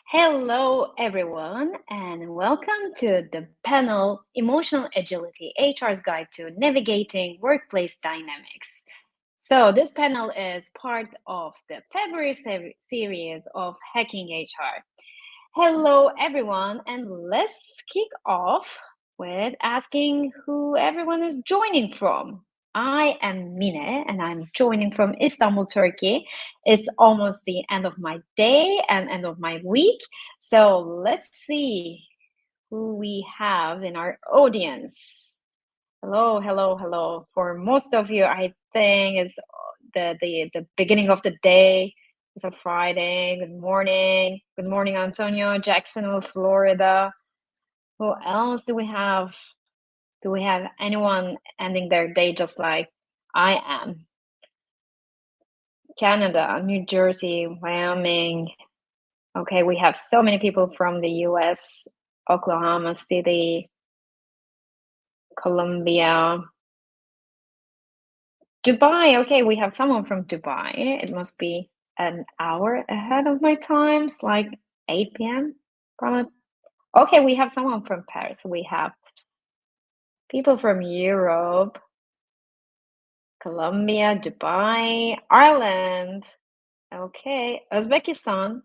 Hello, everyone, and welcome to the panel Emotional Agility HR's Guide to Navigating Workplace Dynamics. So, this panel is part of the February series of Hacking HR. Hello, everyone, and let's kick off with asking who everyone is joining from. I am Mine, and I'm joining from Istanbul, Turkey. It's almost the end of my day and end of my week. So let's see who we have in our audience. Hello, hello, hello. For most of you, I think it's the beginning of the day. It's a Friday. Good morning. Good morning, Antonio, Jacksonville, Florida. Who else do we have? Do we have anyone ending their day just like I am? Canada, New Jersey, Wyoming. Okay, we have so many people from the US, Oklahoma City, Colombia, Dubai. Okay, we have someone from Dubai. It must be an hour ahead of my time. It's like 8 p.m. Probably. Okay, we have someone from Paris. We have people from Europe, Colombia, Dubai, Ireland. Okay, Uzbekistan.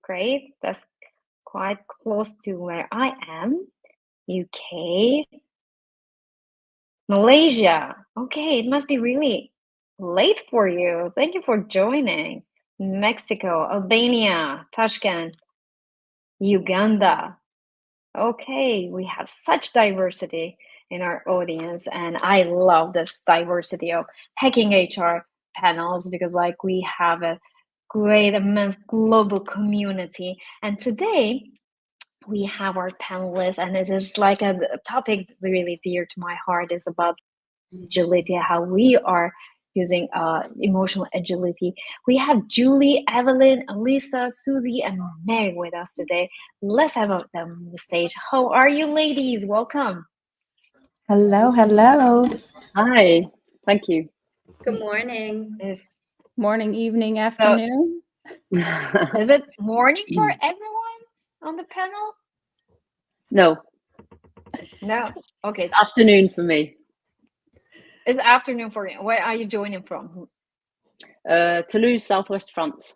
Great. That's quite close to where I am. UK, Malaysia. Okay, it must be really late for you. Thank you for joining. Mexico, Albania, Tashkent, Uganda. Okay, we have such diversity in our audience, and I love this diversity of Hacking HR panels because, like, we have a great, immense global community. And today, we have our panelists, and it is like a topic really dear to my heart. Is about agility, how we are using emotional agility. We have Julie, Evelyn, Elisa, Susie, and Mary with us today. Let's have them on the stage. How are you, ladies? Welcome. Hello, hello. Hi, thank you. Good morning. Morning, evening, afternoon. Is it morning for everyone on the panel? No. Okay. It's afternoon for me. It's afternoon for you. Where are you joining from? Toulouse, Southwest France.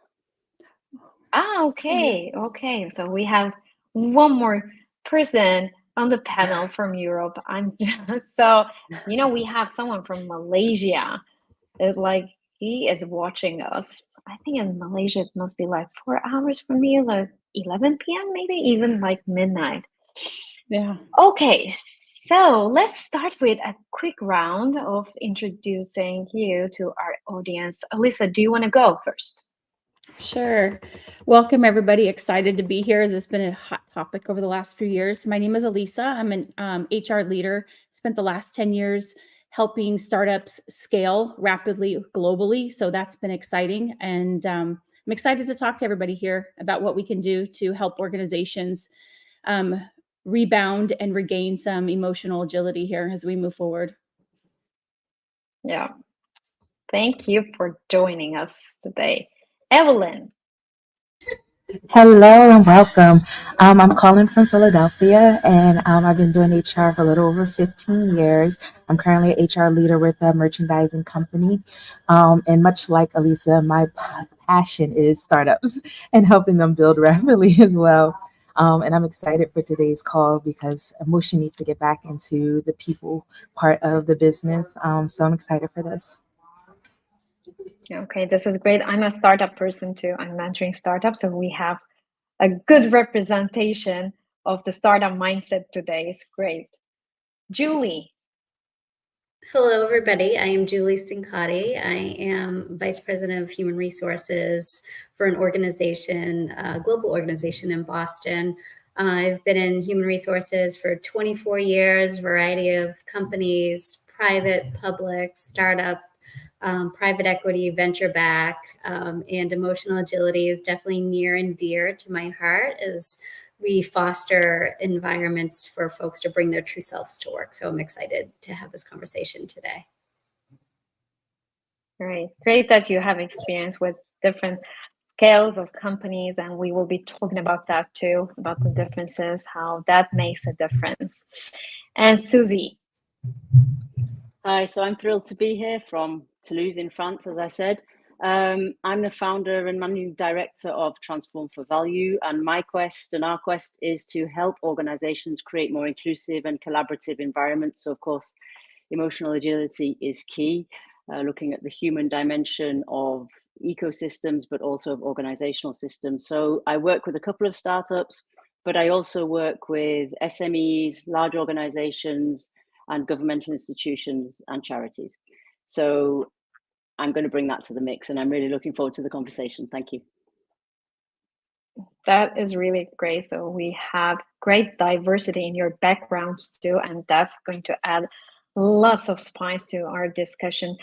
Okay. Okay. So we have one more person on the panel from Europe. I'm just, so we have someone from Malaysia. It's like he is watching us. I think in Malaysia it must be like 4 hours from me, like 11 p.m. maybe even like midnight. Yeah. Okay, so let's start with a quick round of introducing you to our audience. Alyssa, do you want to go first? Sure. Welcome, everybody. Excited to be here as it's been a hot topic over the last few years. My name is Elisa. I'm an HR leader. Spent the last 10 years helping startups scale rapidly globally. So that's been exciting. And I'm excited to talk to everybody here about what we can do to help organizations rebound and regain some emotional agility here as we move forward. Yeah. Thank you for joining us today. Evelyn. Hello and welcome. I'm calling from Philadelphia, and I've been doing HR for a little over 15 years. I'm currently an HR leader with a merchandising company. And much like Elisa, my passion is startups and helping them build rapidly as well. And I'm excited for today's call because emotion needs to get back into the people part of the business. So I'm excited for this. Okay, this is great. I'm a startup person too. I'm mentoring startups, so we have a good representation of the startup mindset today. It's great. Julie. Hello, everybody. I am Julie Stincati. I am Vice President of Human Resources for an organization, a global organization in Boston. I've been in human resources for 24 years, variety of companies, private, public, startup, private equity, venture backed, and emotional agility is definitely near and dear to my heart as we foster environments for folks to bring their true selves to work. So I'm excited to have this conversation today. Great that you have experience with different scales of companies, and we will be talking about that too, about the differences, how that makes a difference. And Susie. Hi, so I'm thrilled to be here from Toulouse in France, as I said. I'm the founder and managing director of Transform for Value, and my quest and our quest is to help organizations create more inclusive and collaborative environments. So, of course, emotional agility is key, looking at the human dimension of ecosystems, but also of organizational systems. So I work with a couple of startups, but I also work with SMEs, large organizations, and governmental institutions and charities. So I'm going to bring that to the mix, and I'm really looking forward to the conversation. Thank you. That is really great. So we have great diversity in your backgrounds too, and that's going to add lots of spice to our discussion.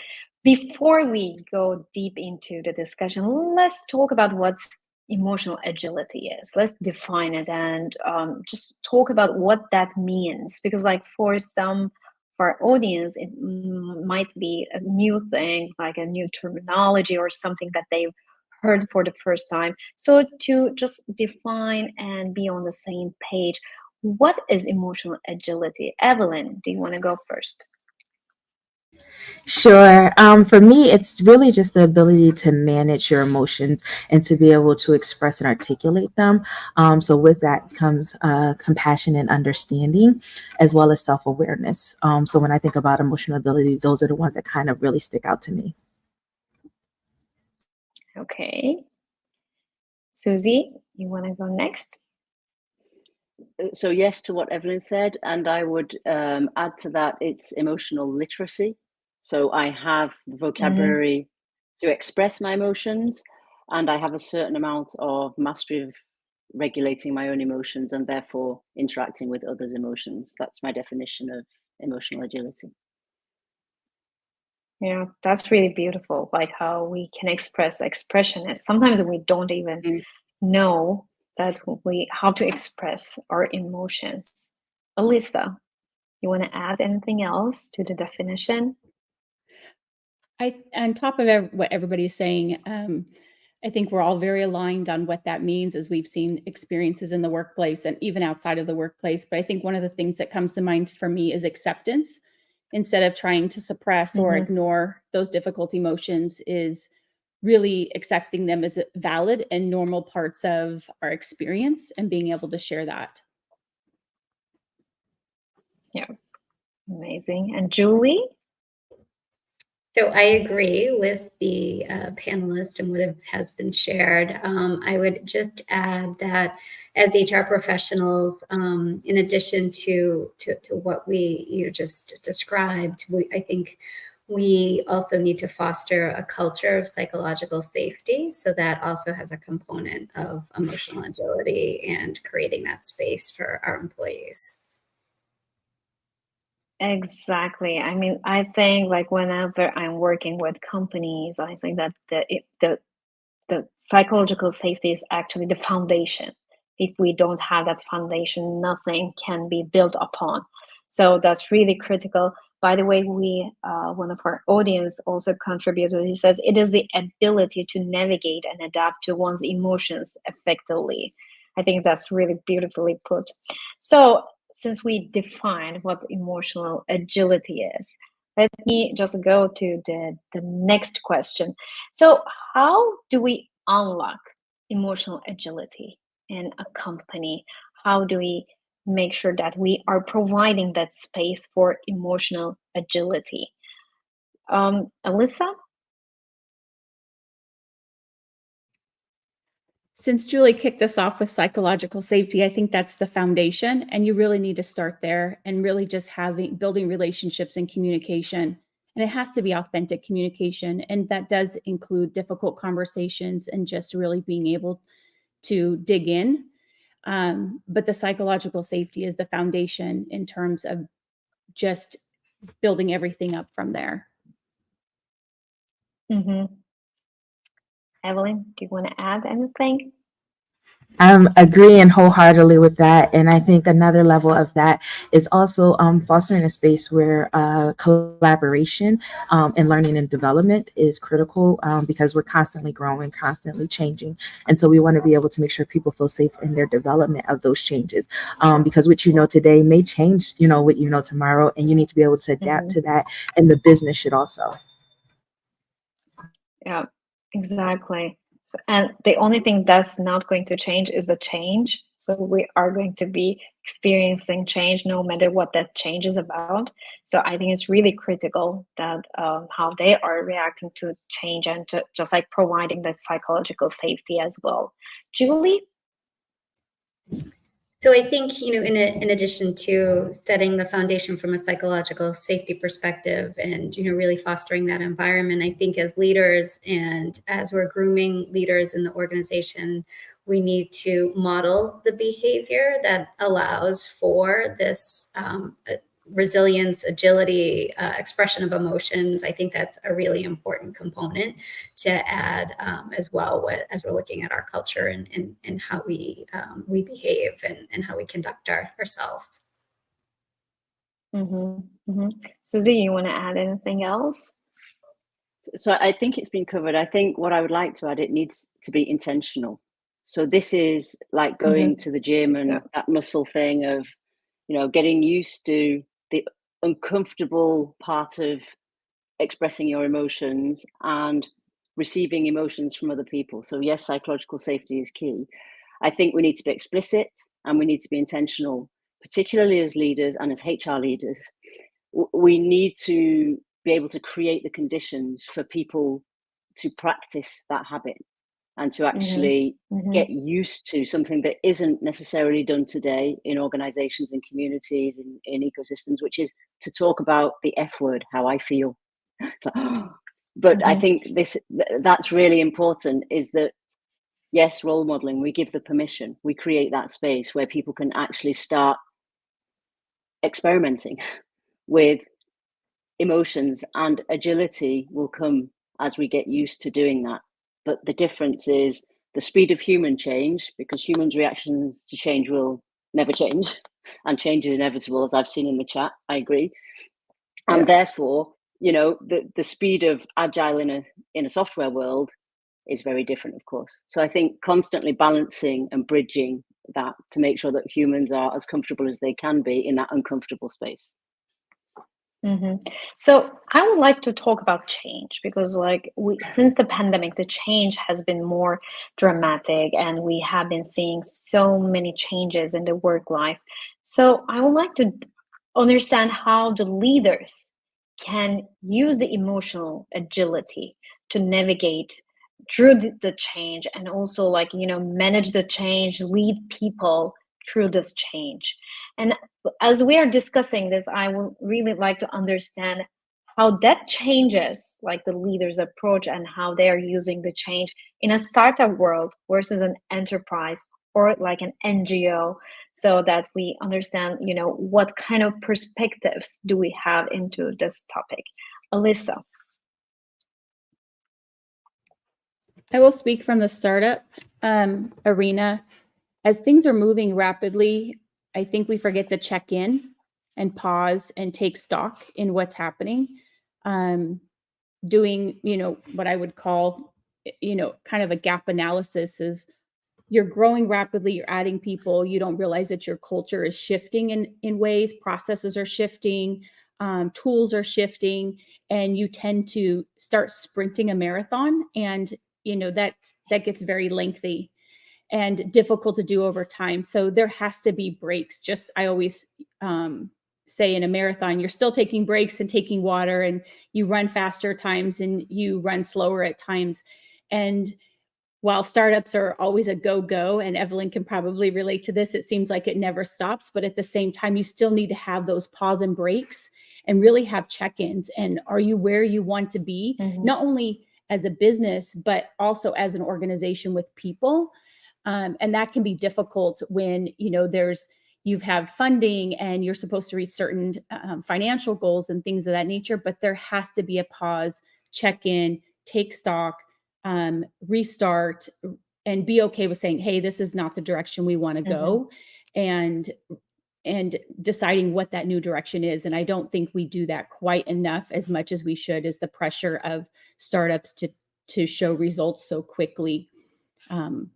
Before we go deep into the discussion, let's talk about what emotional agility is. Let's define it and just talk about what that means. Because like for some of our audience, it might be a new thing, like a new terminology or something that they've heard for the first time. So to just define and be on the same page, what is emotional agility? Evelyn, do you want to go first? Sure. For me, it's really just the ability to manage your emotions and to be able to express and articulate them. So with that comes compassion and understanding, as well as self-awareness. So when I think about emotional ability, those are the ones that kind of really stick out to me. Okay. Susie, you want to go next? So yes to what Evelyn said, and I would add to that, it's emotional literacy. So I have the vocabulary to express my emotions, and I have a certain amount of mastery of regulating my own emotions and therefore interacting with others' emotions. That's my definition of emotional agility. Yeah, that's really beautiful. Like how we can express expression. Sometimes we don't even know that how to express our emotions. Alyssa, you want to add anything else to the definition? On top of what everybody's saying, I think we're all very aligned on what that means as we've seen experiences in the workplace and even outside of the workplace. But I think one of the things that comes to mind for me is acceptance. Instead of trying to suppress or ignore those difficult emotions, is really accepting them as valid and normal parts of our experience and being able to share that. Yeah, amazing. And Julie? So I agree with the panelists and what has been shared. I would just add that as HR professionals, in addition to what you just described, I think we also need to foster a culture of psychological safety. So that also has a component of emotional agility and creating that space for our employees. Exactly. I mean, I think like whenever I'm working with companies, I think that the psychological safety is actually the foundation. If we don't have that foundation, nothing can be built upon. So that's really critical. By the way, one of our audience also contributed. He says it is the ability to navigate and adapt to one's emotions effectively. I think that's really beautifully put. So since we defined what emotional agility is, let me just go to the next question. So how do we unlock emotional agility in a company? How do we make sure that we are providing that space for emotional agility? Alyssa? Since Julie kicked us off with psychological safety, I think that's the foundation, and you really need to start there and really just building relationships and communication. And it has to be authentic communication, and that does include difficult conversations and just really being able to dig in. But the psychological safety is the foundation in terms of just building everything up from there. Evelyn, do you want to add anything? I'm agreeing wholeheartedly with that. And I think another level of that is also fostering a space where collaboration and learning and development is critical because we're constantly growing, constantly changing. And so we want to be able to make sure people feel safe in their development of those changes because what you know today may change, what you know tomorrow, and you need to be able to adapt to that. And the business should also. Yeah, exactly. And the only thing that's not going to change is the change. So we are going to be experiencing change no matter what that change is about. So I think it's really critical that how they are reacting to change and just like providing that psychological safety as well. Julie? So I think, in addition to setting the foundation from a psychological safety perspective and, really fostering that environment, I think as leaders and as we're grooming leaders in the organization, we need to model the behavior that allows for this resilience, agility, expression of emotions. I think that's a really important component to add as well as we're looking at our culture and how we behave and how we conduct ourselves. Susie, you want to add anything else? So I think it's been covered. I think what I would like to add, it needs to be intentional. So this is like going to the gym and that muscle thing of, getting used to the uncomfortable part of expressing your emotions and receiving emotions from other people. So yes, psychological safety is key. I think we need to be explicit and we need to be intentional, particularly as leaders and as HR leaders. We need to be able to create the conditions for people to practice that habit and to actually get used to something that isn't necessarily done today in organizations and communities, in ecosystems, which is to talk about the F word, how I feel. So, but I think that's really important, is that yes, role modeling, we give the permission, we create that space where people can actually start experimenting with emotions, and agility will come as we get used to doing that. But the difference is the speed of human change, because humans' reactions to change will never change, and change is inevitable, as I've seen in the chat. I agree. And therefore, the speed of agile in a software world is very different, of course. So I think constantly balancing and bridging that to make sure that humans are as comfortable as they can be in that uncomfortable space. So I would like to talk about change because since the pandemic, the change has been more dramatic and we have been seeing so many changes in the work life. So I would like to understand how the leaders can use the emotional agility to navigate through the change and also manage the change, lead people through this change. And as we are discussing this, I would really like to understand how that changes the leader's approach and how they are using the change in a startup world versus an enterprise or an NGO, so that we understand, what kind of perspectives do we have into this topic. Alyssa. I will speak from the startup arena. As things are moving rapidly, I think we forget to check in and pause and take stock in what's happening. Doing, what I would call, kind of a gap analysis of you're growing rapidly, you're adding people, you don't realize that your culture is shifting in ways, processes are shifting, tools are shifting, and you tend to start sprinting a marathon. And, that gets very lengthy and difficult to do over time. So there has to be breaks. Just, I always say in a marathon, you're still taking breaks and taking water, and you run faster at times and you run slower at times. And while startups are always a go, and Evelyn can probably relate to this, it seems like it never stops. But at the same time, you still need to have those pause and breaks and really have check-ins. And are you where you want to be, not only as a business, but also as an organization with people? And that can be difficult when, you have funding and you're supposed to reach certain financial goals and things of that nature, but there has to be a pause, check in, take stock, restart, be okay with saying, hey, this is not the direction we want to go, and deciding what that new direction is. And I don't think we do that quite enough, as much as we should, is the pressure of startups to show results so quickly.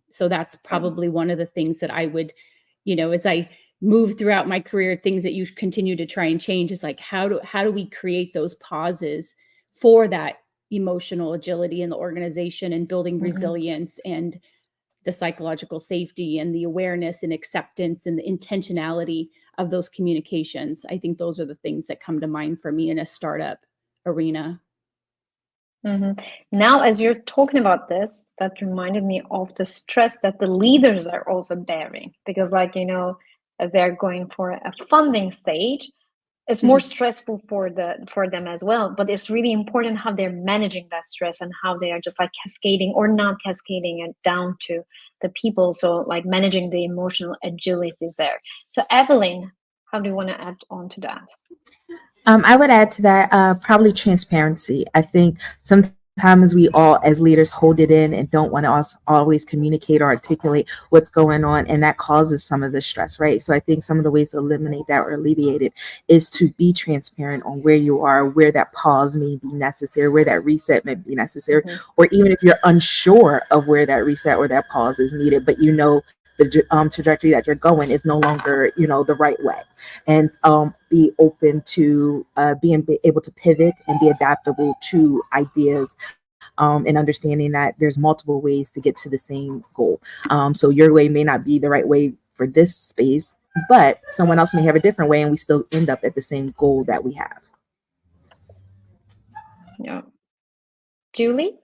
So that's probably one of the things that I would, as I move throughout my career, things that you continue to try and change is like, how do we create those pauses for that emotional agility in the organization, and building resilience, and the psychological safety, and the awareness and acceptance, and the intentionality of those communications. I think those are the things that come to mind for me in a startup arena. Now, as you're talking about this, that reminded me of the stress that the leaders are also bearing, because as they're going for a funding stage, it's more stressful for them as well. But it's really important how they're managing that stress, and how they are just cascading or not cascading it down to the people. So managing the emotional agility there. So Evelyn, how do you want to add on to that? I would add to that probably transparency. I think sometimes we all as leaders hold it in and don't want to always communicate or articulate what's going on, and that causes some of the stress, right? So I think some of the ways to eliminate that or alleviate it is to be transparent on where you are, where that pause may be necessary, where that reset may be necessary, or even if you're unsure of where that reset or that pause is needed, but the trajectory that you're going is no longer, the right way, and be open to being able to pivot and be adaptable to ideas, and understanding that there's multiple ways to get to the same goal. So your way may not be the right way for this space, but someone else may have a different way, and we still end up at the same goal that we have. Yeah. Julie?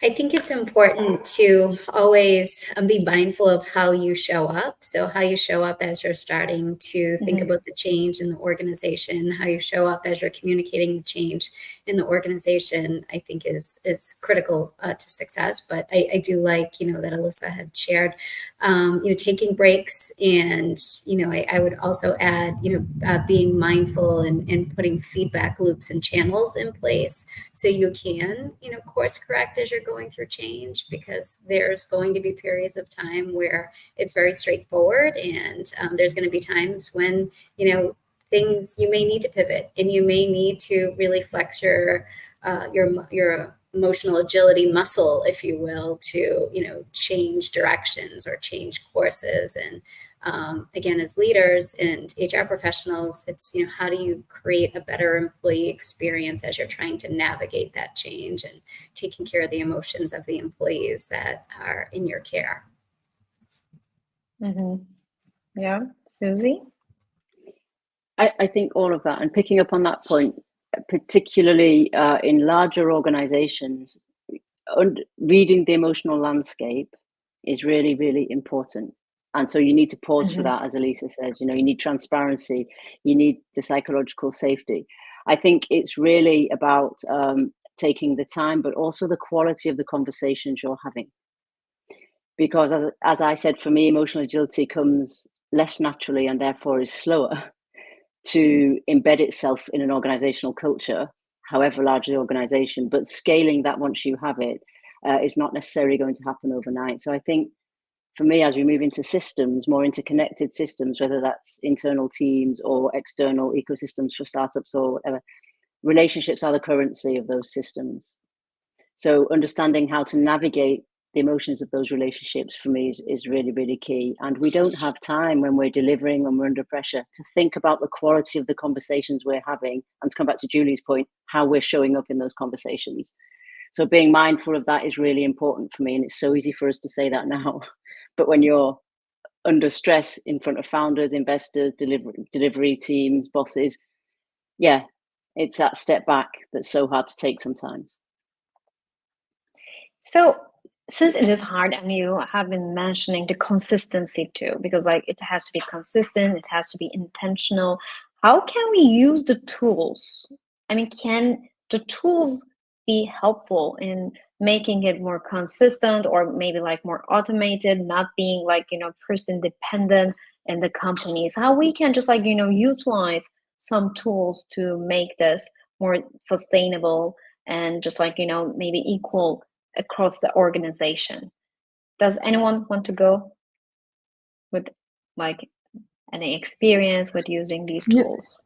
I think it's important to always be mindful of how you show up. So how you show up as you're starting to think about the change in the organization, how you show up as you're communicating the change in the organization, I think is critical to success. But I do like, that Alyssa had shared, taking breaks, and, I would also add, being mindful and putting feedback loops and channels in place so you can, course correct as you're going through change, because there's going to be periods of time where it's very straightforward, and there's going to be times when things you may need to pivot, and you may need to really flex your emotional agility muscle, if you will, to change directions or change courses. And again, as leaders and HR professionals, it's how do you create a better employee experience as you're trying to navigate that change and taking care of the emotions of the employees that are in your care. Yeah, Susie? I think all of that, and picking up on that point, particularly in larger organizations, reading the emotional landscape is really, really important. And so you need to pause for that, as Elisa says. You need transparency, you need the psychological safety. I think it's really about taking the time, but also the quality of the conversations you're having. Because as I said, for me, emotional agility comes less naturally, and therefore is slower to embed itself in an organizational culture, however large the organization. But scaling that once you have it is not necessarily going to happen overnight. So I think for me, as we move into systems, more interconnected systems, whether that's internal teams or external ecosystems for startups or whatever, relationships are the currency of those systems. So understanding how to navigate the emotions of those relationships for me is really, really key. And we don't have time when we're delivering, when we're under pressure, to think about the quality of the conversations we're having. And to come back to Julie's point, how we're showing up in those conversations. So being mindful of that is really important for me. And it's so easy for us to say that now. But when you're under stress in front of founders, investors, delivery teams, bosses, yeah, it's that step back that's so hard to take sometimes. So since it is hard, and you have been mentioning the consistency too, because it has to be consistent, it has to be intentional. How can we use the tools? I mean, can the tools be helpful in making it more consistent, or maybe more automated, not being person dependent in the companies? How we can just utilize some tools to make this more sustainable and just maybe equal across the organization. Does anyone want to go with like any experience with using these tools?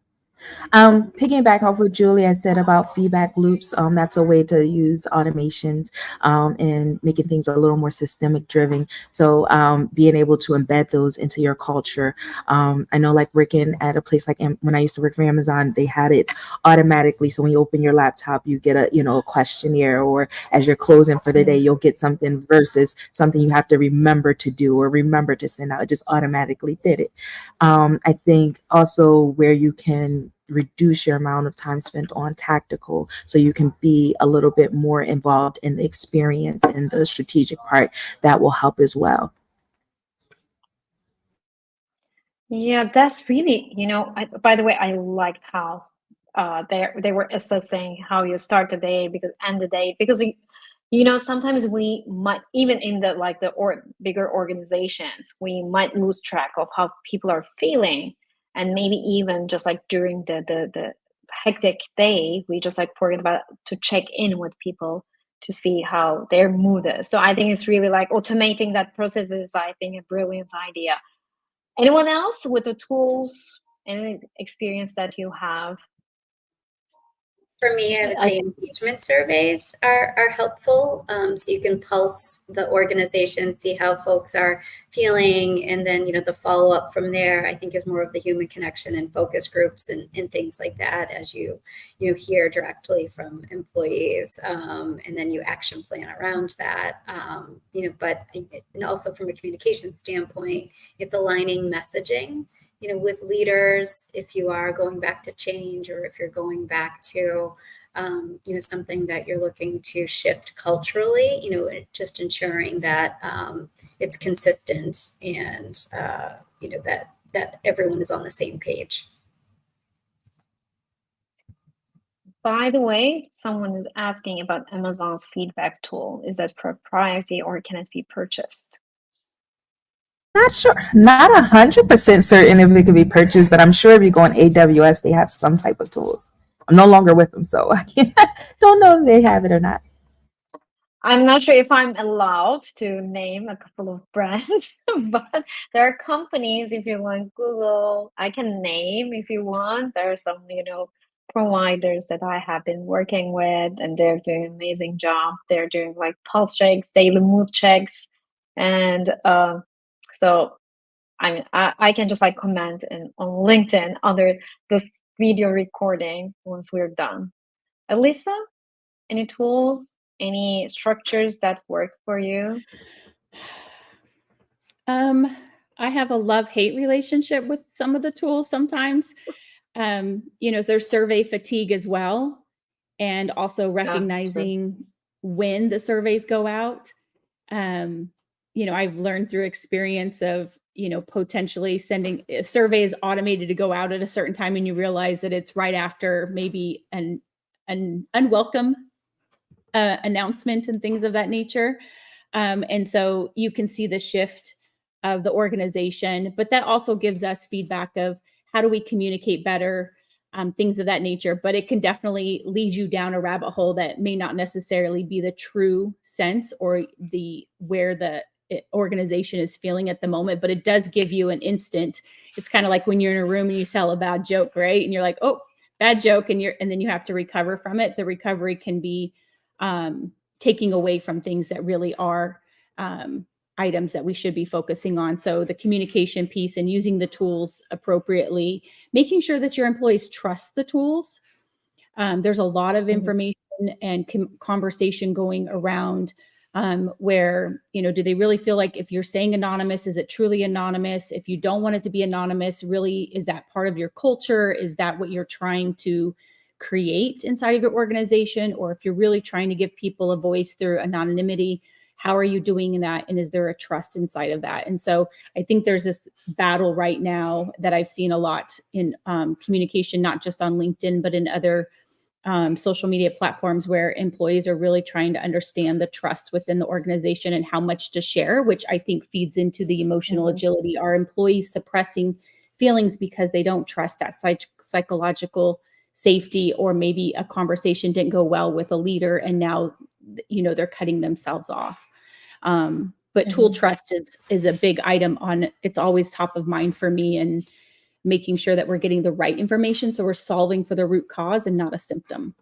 Piggyback off what Julia said about feedback loops, that's a way to use automations and making things a little more systemic driven. So being able to embed those into your culture. I know like working at a place like when I used to work for Amazon, they had it automatically. So when you open your laptop, you get a questionnaire, or as you're closing for the day, you'll get something versus something you have to remember to do or remember to send out. It just automatically did it. I think also where you can reduce your amount of time spent on tactical, so you can be a little bit more involved in the experience and the strategic part, that will help as well. Yeah, that's really, by the way, I liked how they were assessing how you start the day and the day, because sometimes we might, even in the bigger organizations, we might lose track of how people are feeling, and maybe even just like during the hectic day, we just like forget about to check in with people to see how their mood is. So I think it's really like automating that process is, I think, a brilliant idea. Anyone else with the tools, any experience that you have? For me, I would say engagement surveys are helpful. So you can pulse the organization, see how folks are feeling, and then the follow up from there, I think, is more of the human connection and focus groups and things like that, as you hear directly from employees, and then you action plan around that. But and also from a communication standpoint, it's aligning messaging with leaders, if you are going back to change, or if you're going back to, something that you're looking to shift culturally, just ensuring that it's consistent and, that everyone is on the same page. By the way, someone is asking about Amazon's feedback tool. Is that proprietary or can it be purchased? Not sure, not 100% certain if it could be purchased, but I'm sure if you go on AWS, they have some type of tools. I'm no longer with them, so I don't know if they have it or not. I'm not sure if I'm allowed to name a couple of brands, but there are companies, if you want Google, I can name if you want. There are some, providers that I have been working with, and they're doing an amazing job. They're doing like pulse checks, daily mood checks, and so I mean, I can just like comment on LinkedIn under this video recording once we're done. Elisa, any tools, any structures that worked for you? I have a love-hate relationship with some of the tools sometimes. There's survey fatigue as well, and also recognizing when the surveys go out. I've learned through experience of, potentially sending surveys automated to go out at a certain time, and you realize that it's right after maybe an unwelcome announcement and things of that nature. And so you can see the shift of the organization, but that also gives us feedback of how do we communicate better, things of that nature. But it can definitely lead you down a rabbit hole that may not necessarily be the true sense or where the organization is feeling at the moment, but it does give you an instant. It's kind of like when you're in a room and you tell a bad joke, right? And you're like, oh, bad joke. And then you have to recover from it. The recovery can be taking away from things that really are items that we should be focusing on. So the communication piece and using the tools appropriately, making sure that your employees trust the tools. There's a lot of information and conversation going around where, do they really feel like if you're saying anonymous, is it truly anonymous? If you don't want it to be anonymous, really, is that part of your culture? Is that what you're trying to create inside of your organization? Or if you're really trying to give people a voice through anonymity, how are you doing that? And is there a trust inside of that? And so I think there's this battle right now that I've seen a lot in communication, not just on LinkedIn, but in other social media platforms, where employees are really trying to understand the trust within the organization and how much to share, which I think feeds into the emotional agility. Are employees suppressing feelings because they don't trust that psychological safety, or maybe a conversation didn't go well with a leader and now they're cutting themselves off. But tool trust is a big item it's always top of mind for me, and making sure that we're getting the right information, so we're solving for the root cause and not a symptom.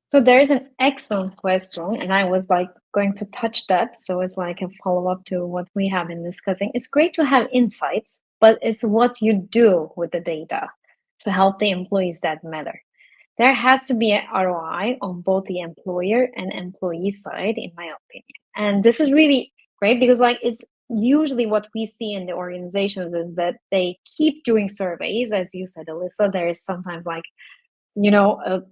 So there's an excellent question, and I was like going to touch that. So it's like a follow-up to what we have been discussing. It's great to have insights, but it's what you do with the data to help the employees that matter. There has to be an ROI on both the employer and employee side, in my opinion. And this is really great because like it's usually what we see in the organizations is that they keep doing surveys. As you said, Alyssa, there is sometimes like,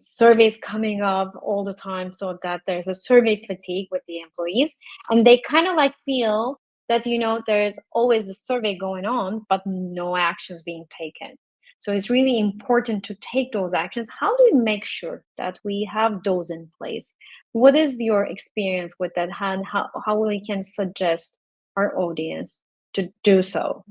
surveys coming up all the time, so that there's a survey fatigue with the employees. And they kind of like feel that, there's always a survey going on, but no actions being taken. So it's really important to take those actions. How do you make sure that we have those in place? What is your experience with that? And how we can suggest our audience to do so?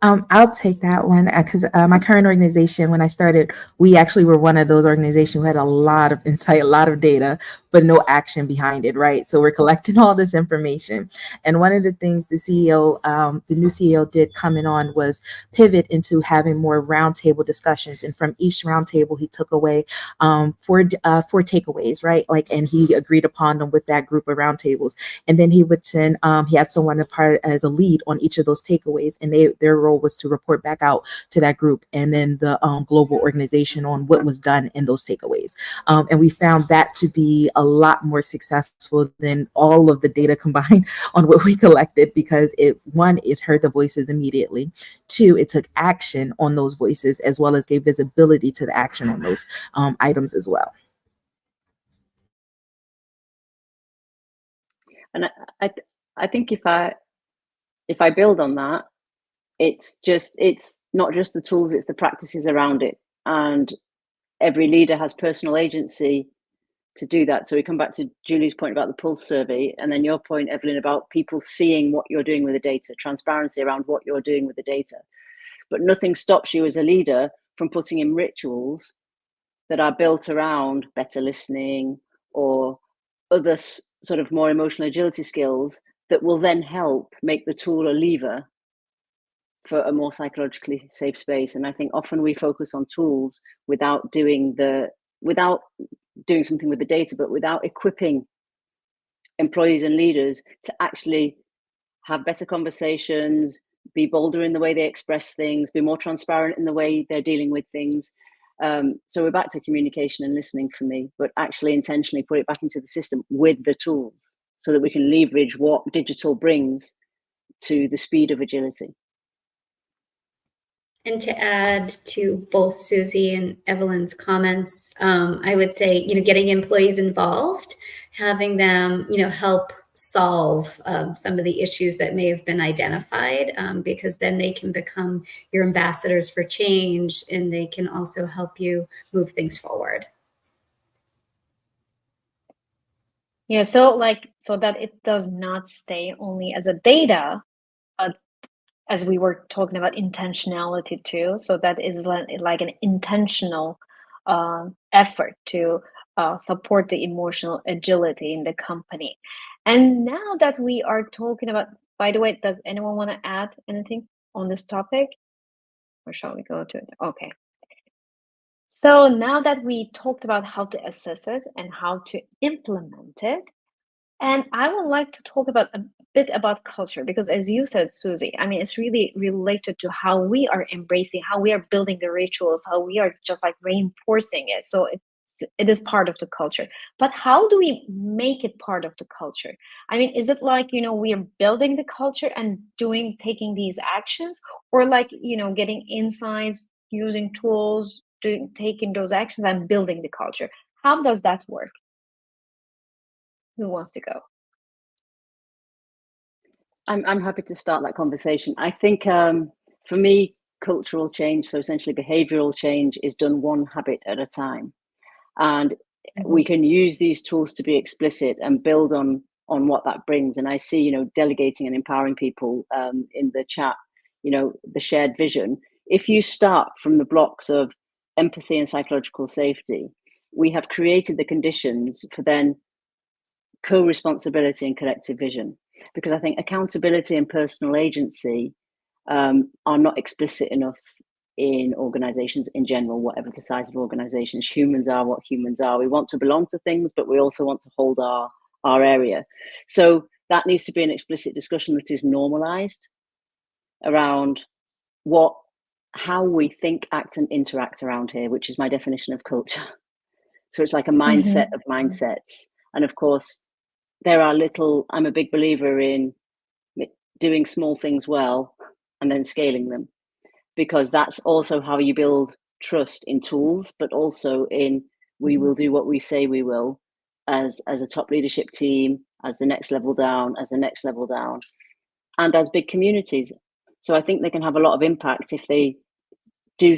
I'll take that one because my current organization, when I started, we actually were one of those organizations who had a lot of insight, a lot of data, but no action behind it, right? So we're collecting all this information. And one of the things the CEO, the new CEO did coming on was pivot into having more roundtable discussions. And from each roundtable, he took away four takeaways, right? And he agreed upon them with that group of roundtables. And then he would send, he had someone as a lead on each of those takeaways, and their role was to report back out to that group and then the global organization on what was done in those takeaways. And we found that to be a lot more successful than all of the data combined on what we collected, because it heard the voices immediately. 2, it took action on those voices, as well as gave visibility to the action on those items as well. And I think if I build on that, it's not just the tools, it's the practices around it. And every leader has personal agency to do that. So we come back to Julie's point about the Pulse survey, and then your point, Evelyn, about people seeing what you're doing with the data, transparency around what you're doing with the data. But nothing stops you as a leader from putting in rituals that are built around better listening or other sort of more emotional agility skills that will then help make the tool a lever for a more psychologically safe space. And I think often we focus on tools without doing something with the data, but without equipping employees and leaders to actually have better conversations, be bolder in the way they express things, be more transparent in the way they're dealing with things. So we're back to communication and listening for me, but actually intentionally put it back into the system with the tools so that we can leverage what digital brings to the speed of agility. And to add to both Susie and Evelyn's comments, I would say, getting employees involved, having them, help solve some of the issues that may have been identified, because then they can become your ambassadors for change, and they can also help you move things forward. Yeah, so that it does not stay only as a data, but as we were talking about intentionality too, so that is like an intentional effort to support the emotional agility in the company. And now that we are talking about, by the way, does anyone want to add anything on this topic? Or shall we go to it? Okay. So now that we talked about how to assess it and how to implement it, and I would like to talk about a bit about culture, because as you said, Susie, I mean, it's really related to how we are embracing, how we are building the rituals, how we are just like reinforcing it. So it is part of the culture. But how do we make it part of the culture? I mean, is it like, we are building the culture and taking these actions, or like, getting insights, using tools, taking those actions and building the culture? How does that work? Who wants to go? I'm happy to start that conversation. I think for me, cultural change, so essentially behavioral change, is done one habit at a time. And we can use these tools to be explicit and build on what that brings. And I see, delegating and empowering people in the chat, the shared vision. If you start from the blocks of empathy and psychological safety, we have created the conditions for then co-responsibility and collective vision. Because I think accountability and personal agency are not explicit enough in organizations in general, whatever the size of organizations. Humans are what humans are. We want to belong to things, but we also want to hold our area. So that needs to be an explicit discussion that is normalized around how we think, act, and interact around here, which is my definition of culture. So it's like a mindset of mindsets. And of course, I'm a big believer in doing small things well and then scaling them, because that's also how you build trust in tools, but also in we will do what we say we will as a top leadership team, as the next level down, and as big communities. So I think they can have a lot of impact if they do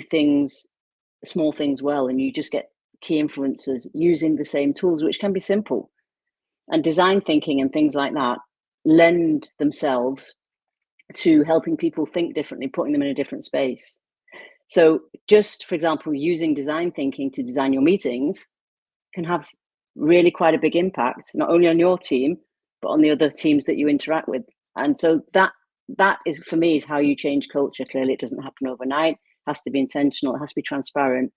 small things well, and you just get key influencers using the same tools, which can be simple. And design thinking and things like that lend themselves to helping people think differently, putting them in a different space. So just, for example, using design thinking to design your meetings can have really quite a big impact, not only on your team, but on the other teams that you interact with. And so that is, for me, is how you change culture. Clearly, it doesn't happen overnight. It has to be intentional. It has to be transparent,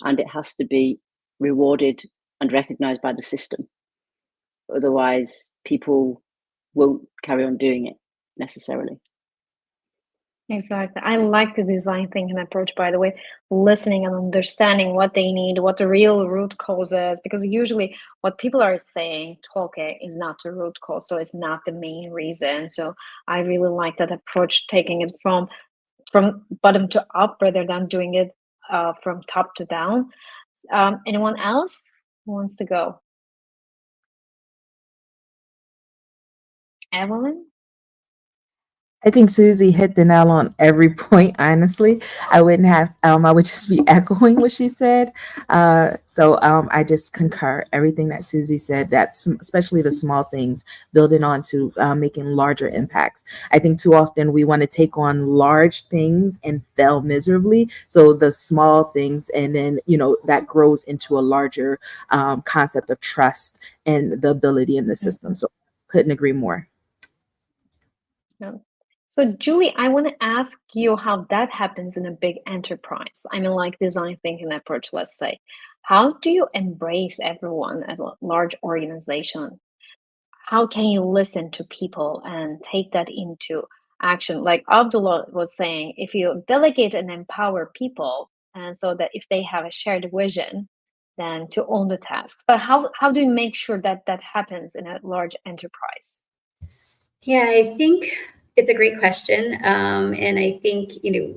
and it has to be rewarded and recognized by the system. Otherwise, people won't carry on doing it necessarily. Exactly. I like the design thinking approach, by the way, listening and understanding what they need, what the real root cause is, because usually what people are saying, talking, is not the root cause. So it's not the main reason. So I really like that approach, taking it from bottom to up rather than doing it from top to down. Anyone else who wants to go? Evelyn? I think Susie hit the nail on every point. Honestly, I wouldn't have. I would just be echoing what she said. So I just concur everything that Susie said. That's especially the small things, building on to making larger impacts. I think too often we want to take on large things and fail miserably. So the small things, and then that grows into a larger concept of trust and the ability in the system. So couldn't agree more. No. So Julie, I want to ask you how that happens in a big enterprise. I mean, like design thinking approach, let's say. How do you embrace everyone at a large organization? How can you listen to people and take that into action? Like Abdullah was saying, if you delegate and empower people, and so that if they have a shared vision, then to own the task. But how do you make sure that that happens in a large enterprise? Yeah, I think it's a great question. And I think,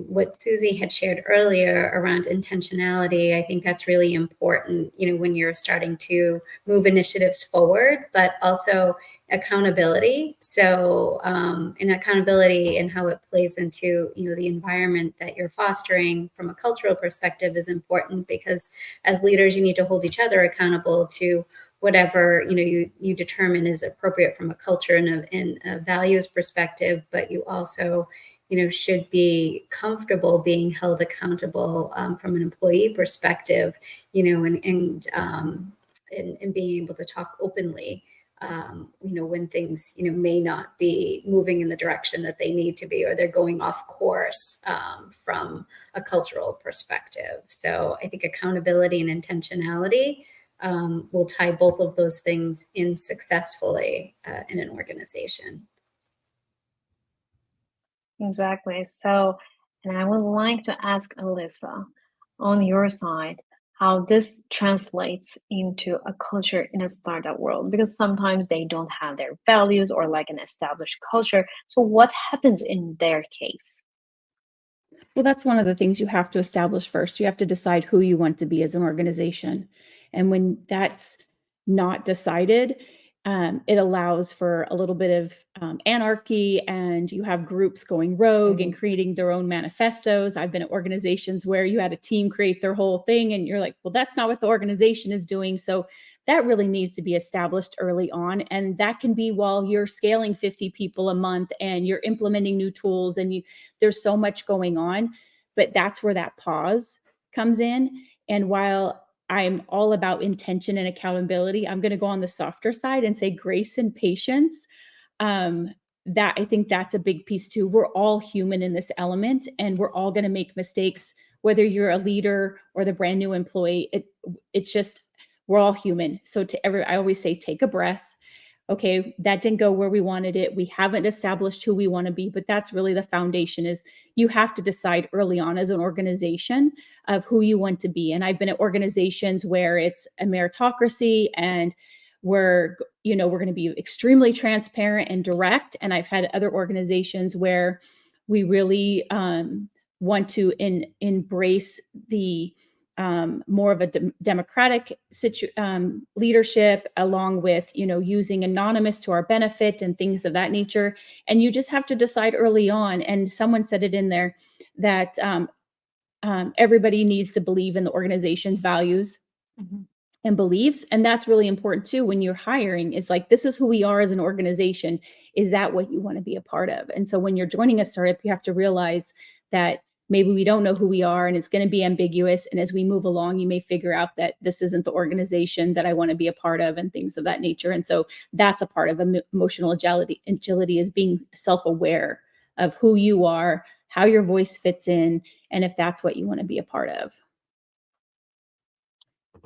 what Susie had shared earlier around intentionality, I think that's really important, when you're starting to move initiatives forward, but also accountability. So, and accountability and how it plays into, the environment that you're fostering from a cultural perspective is important, because as leaders, you need to hold each other accountable to whatever you determine is appropriate from a culture and a values perspective, but you also should be comfortable being held accountable from an employee perspective, and being able to talk openly, when things may not be moving in the direction that they need to be, or they're going off course from a cultural perspective. So I think accountability and intentionality will tie both of those things in successfully in an organization. Exactly. So, and I would like to ask Alyssa, on your side, how this translates into a culture in a startup world, because sometimes they don't have their values or like an established culture. So what happens in their case? Well, that's one of the things you have to establish first. You have to decide who you want to be as an organization. And when that's not decided, it allows for a little bit of anarchy, and you have groups going rogue and creating their own manifestos. I've been at organizations where you had a team create their whole thing, and you're like, well, that's not what the organization is doing. So that really needs to be established early on. And that can be while you're scaling 50 people a month and you're implementing new tools, and there's so much going on. But that's where that pause comes in. And while I'm all about intention and accountability. I'm going to go on the softer side and say grace and patience. That I think that's a big piece too. We're all human in this element, and we're all going to make mistakes, whether you're a leader or the brand new employee. It's just, we're all human. So I always say, take a breath. Okay, that didn't go where we wanted it. We haven't established who we want to be, but that's really the foundation. Is you have to decide early on as an organization of who you want to be. And I've been at organizations where it's a meritocracy, and we're going to be extremely transparent and direct. And I've had other organizations where we really want to embrace the more of a democratic leadership, along with using anonymous to our benefit and things of that nature. And you just have to decide early on. And someone said it in there that everybody needs to believe in the organization's values and beliefs. And that's really important too when you're hiring, is like, this is who we are as an organization. Is that what you want to be a part of? And so when you're joining a startup, you have to realize that maybe we don't know who we are, and it's going to be ambiguous. And as we move along, you may figure out that this isn't the organization that I want to be a part of, and things of that nature. And so that's a part of emotional agility. Agility is being self-aware of who you are, how your voice fits in, and if that's what you want to be a part of.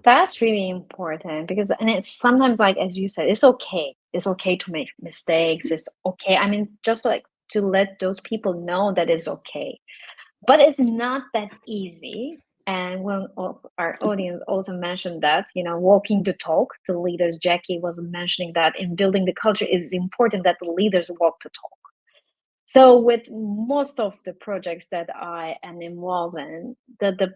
That's really important, because, and it's sometimes, like, as you said, it's okay. It's okay to make mistakes. It's okay. I mean, just like to let those people know that it's okay. But it's not that easy. And when our audience also mentioned that, walking the talk, the leaders, Jackie was mentioning that in building the culture, it is important that the leaders walk the talk. So with most of the projects that I am involved in,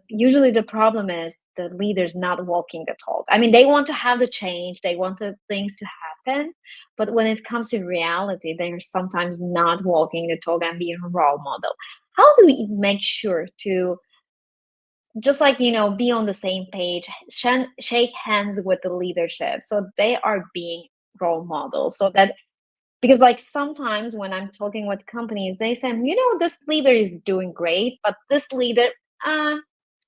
usually the problem is the leaders not walking the talk. I mean, they want to have the change, they want the things to happen, but when it comes to reality, they're sometimes not walking the talk and being a role model. How do we make sure to just like, be on the same page, shake hands with the leadership, so they are being role models, so that, because like sometimes when I'm talking with companies, they say, this leader is doing great, but this leader,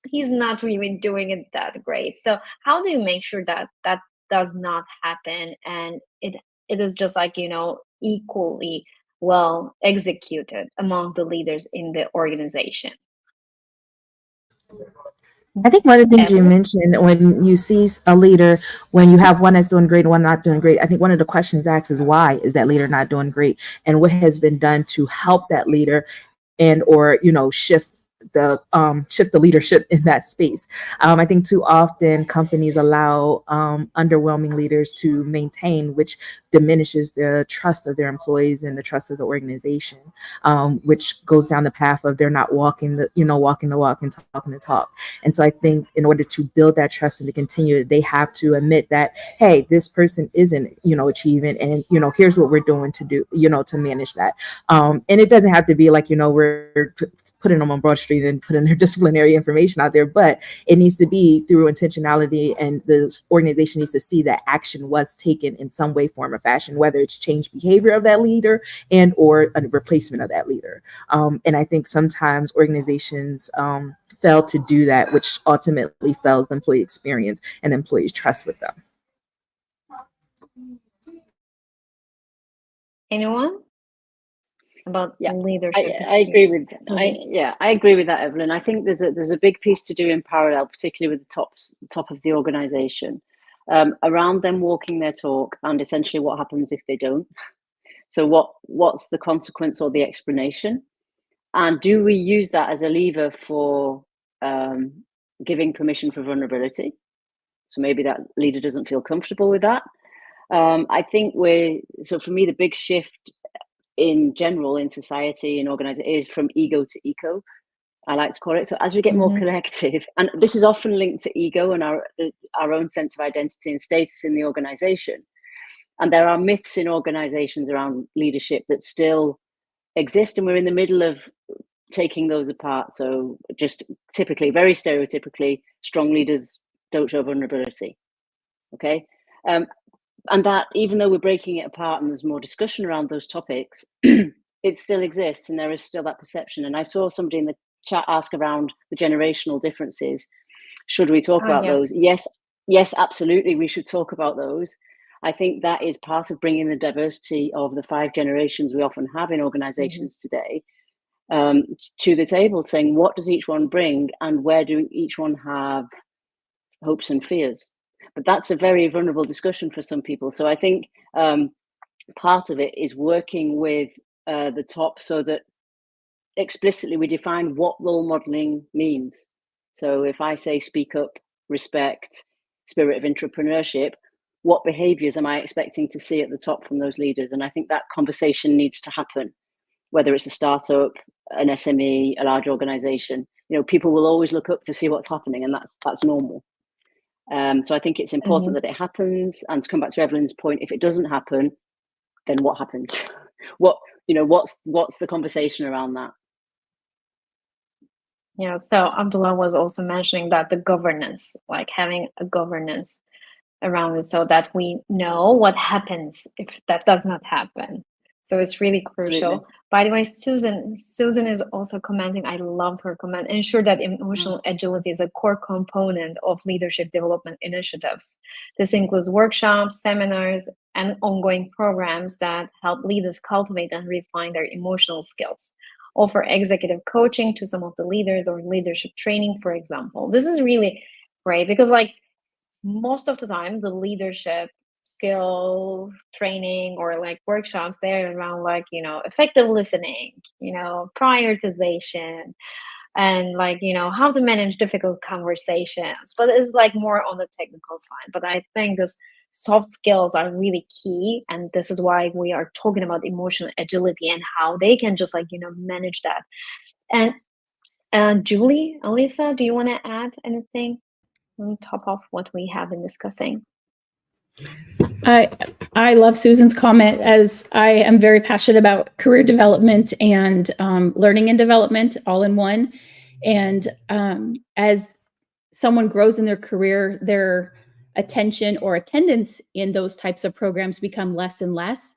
he's not really doing it that great. So how do you make sure that that does not happen, and it is just like, equally well executed among the leaders in the organization? I think one of the things you Evelyn? mentioned, when you see a leader, when you have one that's doing great and one not doing great, I think one of the questions asked is, why is that leader not doing great? And what has been done to help that leader and or shift the leadership in that space. I think too often companies allow underwhelming leaders to maintain, which diminishes the trust of their employees and the trust of the organization, which goes down the path of they're not walking the walk and talking the talk. And so I think in order to build that trust and to continue, they have to admit that, hey, this person isn't achieving, and here's what we're doing to do to manage that. And it doesn't have to be like we're putting them on Broad Street and putting their disciplinary information out there, but it needs to be through intentionality, and the organization needs to see that action was taken in some way, form, or fashion, whether it's changed behavior of that leader and or a replacement of that leader. And I think sometimes organizations fail to do that, which ultimately fails the employee experience and the employee's trust with them. Anyone? About leadership. I agree with I agree with that, Evelyn. I think there's a big piece to do in parallel, particularly with the top of the organization, around them walking their talk, and essentially what happens if they don't. So what's the consequence or the explanation, and do we use that as a lever for giving permission for vulnerability? So maybe that leader doesn't feel comfortable with that. I think for me, the big shift in general in society and organization is from ego to eco, I like to call it. So as we get more collective, and this is often linked to ego and our own sense of identity and status in the organization. And there are myths in organizations around leadership that still exist, and we're in the middle of taking those apart. So just typically, very stereotypically, strong leaders don't show vulnerability. Okay. And that, even though we're breaking it apart and there's more discussion around those topics, it still exists, and there is still that perception. And I saw somebody in the chat ask around the generational differences. Should we talk about yeah. those? Yes, absolutely. We should talk about those. I think that is part of bringing the diversity of the 5 generations we often have in organizations today to the table, saying what does each one bring and where do each one have hopes and fears. But that's a very vulnerable discussion for some people. So I think part of it is working with the top so that explicitly we define what role modeling means. So if I say speak up, respect, spirit of entrepreneurship, what behaviors am I expecting to see at the top from those leaders? And I think that conversation needs to happen, whether it's a startup, an SME, a large organization. People will always look up to see what's happening, and that's normal. So I think it's important that it happens. And to come back to Evelyn's point, if it doesn't happen, then what happens? What's the conversation around that? Yeah, so Abdullah was also mentioning that the governance, like having a governance around it so that we know what happens if that does not happen. So it's really crucial. Absolutely. By the way, Susan is also commenting. I loved her comment. Ensure that emotional agility is a core component of leadership development initiatives. This includes workshops, seminars, and ongoing programs that help leaders cultivate and refine their emotional skills. Offer executive coaching to some of the leaders or leadership training, for example. This is really great because most of the time the leadership skill training or workshops, they're around effective listening, prioritization, and how to manage difficult conversations, but it's more on the technical side. But I think this soft skills are really key, and this is why we are talking about emotional agility and how they can just manage that. And Julie, Alyssa, do you want to add anything on top of what we have been discussing? I love Susan's comment, as I am very passionate about career development and learning and development all in one. And as someone grows in their career, their attention or attendance in those types of programs become less and less.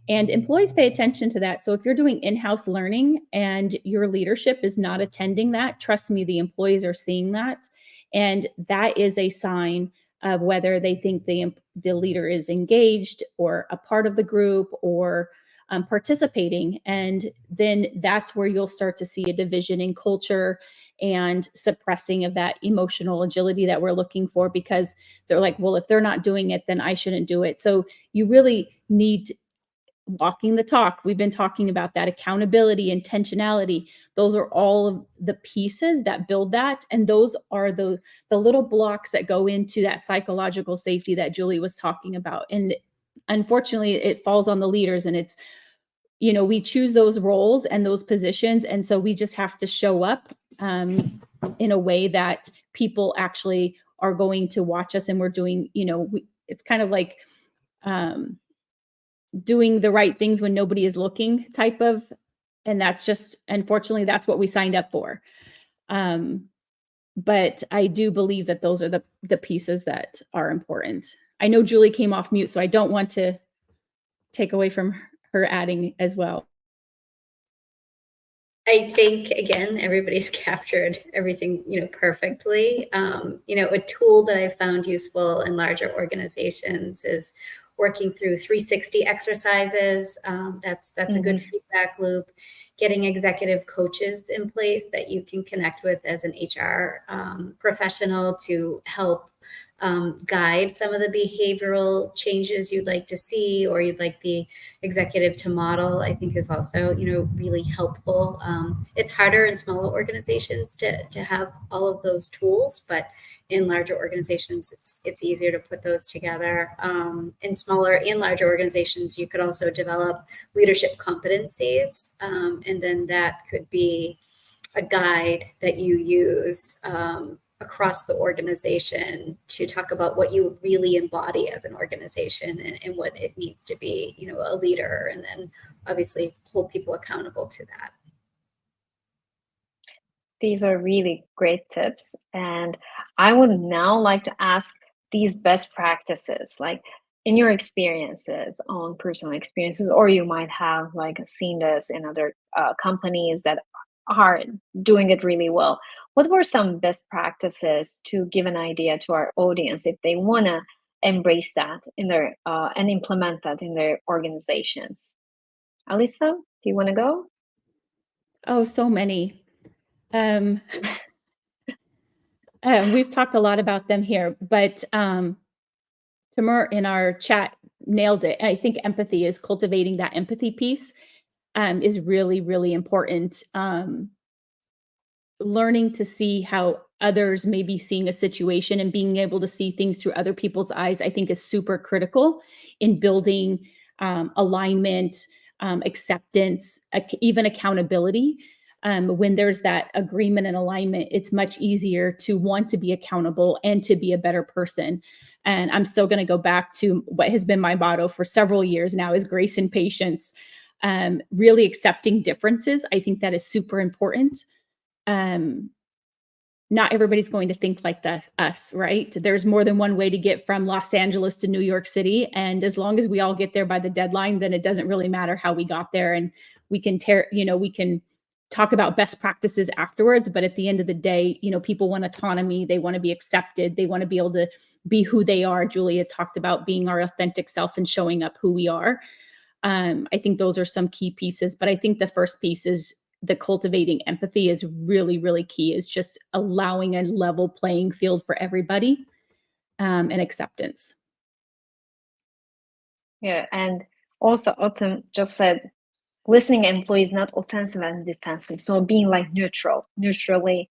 And employees pay attention to that. So if you're doing in-house learning and your leadership is not attending that, trust me, the employees are seeing that. And that is a sign of whether they think the leader is engaged or a part of the group or participating. And then that's where you'll start to see a division in culture and suppressing of that emotional agility that we're looking for, because they're like, well, if they're not doing it, then I shouldn't do it. So you really need walking the talk. We've been talking about that accountability, intentionality. Those are all of the pieces that build that. And those are the little blocks that go into that psychological safety that Julie was talking about. And unfortunately, it falls on the leaders, and it's, we choose those roles and those positions. And so we just have to show up in a way that people actually are going to watch us, and we're doing, it's kind of like, doing the right things when nobody is looking type of, and that's just, unfortunately, that's what we signed up for. But I do believe that those are the pieces that are important. I know Julie came off mute, so I don't want to take away from her adding as well. I think, again, everybody's captured everything, perfectly. A tool that I found useful in larger organizations is working through 360 exercises. That's a good feedback loop. Getting executive coaches in place that you can connect with as an HR professional to help guide some of the behavioral changes you'd like to see or you'd like the executive to model, I think is also, really helpful. It's harder in smaller organizations to have all of those tools, but in larger organizations, it's easier to put those together. In smaller and larger organizations, you could also develop leadership competencies, and then that could be a guide that you use across the organization to talk about what you really embody as an organization and what it needs to be, a leader, and then obviously hold people accountable to that. These are really great tips. And I would now like to ask these best practices, like in your experiences, on personal experiences, or you might have seen this in other companies that are doing it really well. What were some best practices to give an idea to our audience if they want to embrace that in their and implement that in their organizations? Alisa, do you want to go? Oh, so many. We've talked a lot about them here, but Timur in our chat nailed it. I think empathy is cultivating that empathy piece is really, really important. Learning to see how others may be seeing a situation and being able to see things through other people's eyes, I think is super critical in building alignment, acceptance, even accountability. When there's that agreement and alignment, it's much easier to want to be accountable and to be a better person. And I'm still going to go back to what has been my motto for several years now is grace and patience. Really accepting differences. I think that is super important. Not everybody's going to think like us, right? There's more than one way to get from Los Angeles to New York City. And as long as we all get there by the deadline, then it doesn't really matter how we got there. And we can we can talk about best practices afterwards. But at the end of the day, people want autonomy. They want to be accepted. They want to be able to be who they are. Julia talked about being our authentic self and showing up who we are. I think those are some key pieces. But I think the first piece is the cultivating empathy is really, really key, is just allowing a level playing field for everybody and acceptance. Yeah, and also Autumn just said, listening employees, not offensive and defensive. So being like neutrally